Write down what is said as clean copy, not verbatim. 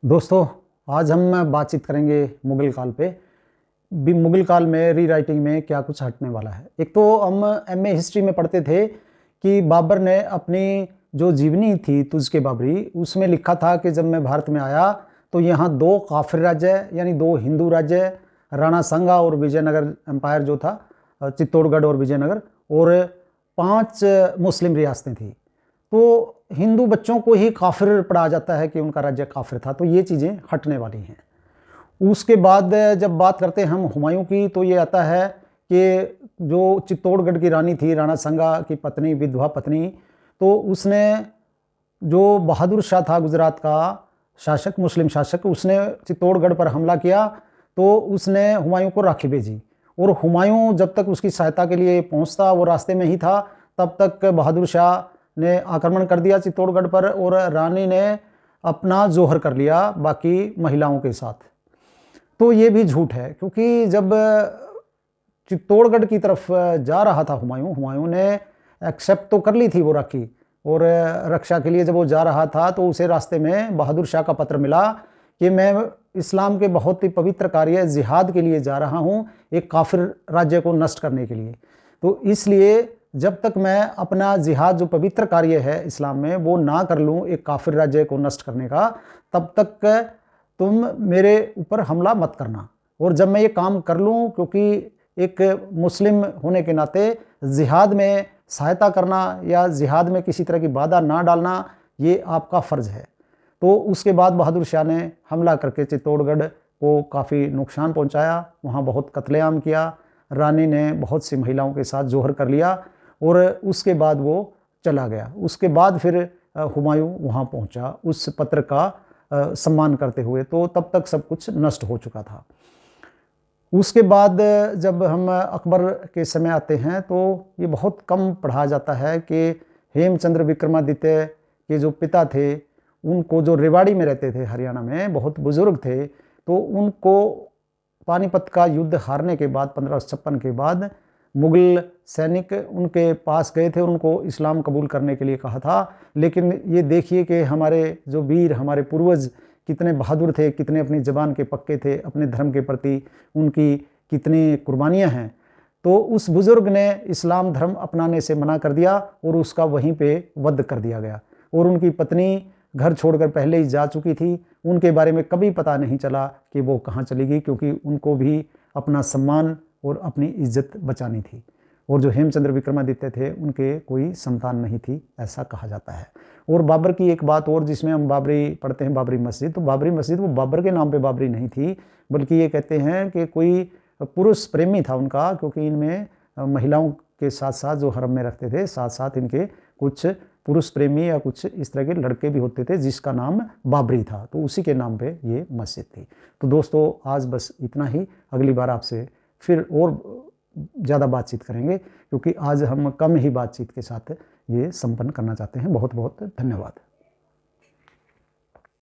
दोस्तों, आज हम बातचीत करेंगे मुग़ल काल पे। भी मुग़ल काल में रीराइटिंग में क्या कुछ हटने वाला है। एक तो हम एमए हिस्ट्री में पढ़ते थे कि बाबर ने अपनी जो जीवनी थी तुज़ के बाबरी, उसमें लिखा था कि जब मैं भारत में आया तो यहाँ 2 काफ़िर राज्य यानी 2 हिंदू राज्य, राणा सांगा और विजयनगर एम्पायर जो था, चित्तौड़गढ़ और विजयनगर, और 5 मुस्लिम रियासतें थी। तो हिंदू बच्चों को ही काफिर पढ़ा जाता है कि उनका राज्य काफिर था, तो ये चीज़ें हटने वाली हैं। उसके बाद जब बात करते हैं हम हुमायूं की, तो ये आता है कि जो चित्तौड़गढ़ की रानी थी, राणा सांगा की पत्नी, विधवा पत्नी, तो उसने जो बहादुर शाह था गुजरात का शासक, मुस्लिम शासक, उसने चित्तौड़गढ़ पर हमला किया तो उसने हुमायूं को राखी भेजी। और हुमायूं जब तक उसकी सहायता के लिए पहुंचता, वो रास्ते में ही था, तब तक बहादुर शाह ने आक्रमण कर दिया चित्तौड़गढ़ पर और रानी ने अपना जोहर कर लिया बाकी महिलाओं के साथ। तो ये भी झूठ है, क्योंकि जब चित्तौड़गढ़ की तरफ जा रहा था हुमायूं ने एक्सेप्ट तो कर ली थी वो राखी, और रक्षा के लिए जब वो जा रहा था तो उसे रास्ते में बहादुर शाह का पत्र मिला कि मैं इस्लाम के बहुत ही पवित्र कार्य जिहाद के लिए जा रहा हूँ, एक काफिर राज्य को नष्ट करने के लिए। तो इसलिए जब तक मैं अपना जिहाद जो पवित्र कार्य है इस्लाम में वो ना कर लूँ, एक काफिर राज्य को नष्ट करने का, तब तक तुम मेरे ऊपर हमला मत करना। और जब मैं ये काम कर लूँ, क्योंकि एक मुस्लिम होने के नाते जिहाद में सहायता करना या जिहाद में किसी तरह की बाधा ना डालना, ये आपका फ़र्ज़ है। तो उसके बाद बहादुर शाह ने हमला करके चित्तौड़गढ़ को काफ़ी नुकसान पहुंचाया, वहाँ बहुत कत्लेआम किया, रानी ने बहुत सी महिलाओं के साथ जोहर कर लिया और उसके बाद वो चला गया। उसके बाद फिर हुमायूं वहाँ पहुँचा उस पत्र का सम्मान करते हुए, तो तब तक सब कुछ नष्ट हो चुका था। उसके बाद जब हम अकबर के समय आते हैं तो ये बहुत कम पढ़ा जाता है कि हेमचंद्र विक्रमादित्य के जो पिता थे, उनको, जो रेवाड़ी में रहते थे हरियाणा में, बहुत बुजुर्ग थे, तो उनको पानीपत का युद्ध हारने के बाद 1556 के बाद मुग़ल सैनिक उनके पास गए थे और उनको इस्लाम कबूल करने के लिए कहा था। लेकिन ये देखिए कि हमारे जो वीर, हमारे पूर्वज कितने बहादुर थे, कितने अपनी ज़बान के पक्के थे, अपने धर्म के प्रति उनकी कितनी कुर्बानियाँ हैं। तो उस बुज़ुर्ग ने इस्लाम धर्म अपनाने से मना कर दिया और उसका वहीं पे वध कर दिया गया। और उनकी पत्नी घर छोड़कर पहले ही जा चुकी थी, उनके बारे में कभी पता नहीं चला कि वो कहाँ चली गई, क्योंकि उनको भी अपना सम्मान और अपनी इज्जत बचानी थी। और जो हेमचंद्र विक्रमादित्य थे, उनके कोई संतान नहीं थी, ऐसा कहा जाता है। और बाबर की एक बात और, जिसमें हम बाबरी पढ़ते हैं, बाबरी मस्जिद, तो बाबरी मस्जिद वो बाबर के नाम पे बाबरी नहीं थी, बल्कि ये कहते हैं कि कोई पुरुष प्रेमी था उनका, क्योंकि इनमें महिलाओं के साथ साथ जो हरम में रखते थे, साथ साथ इनके कुछ पुरुष प्रेमी या कुछ इस तरह के लड़के भी होते थे, जिसका नाम बाबरी था, तो उसी के नाम पे ये मस्जिद थी। तो दोस्तों, आज बस इतना ही। अगली बार आपसे फिर और ज़्यादा बातचीत करेंगे, क्योंकि आज हम कम ही बातचीत के साथ ये संपन्न करना चाहते हैं। बहुत बहुत धन्यवाद।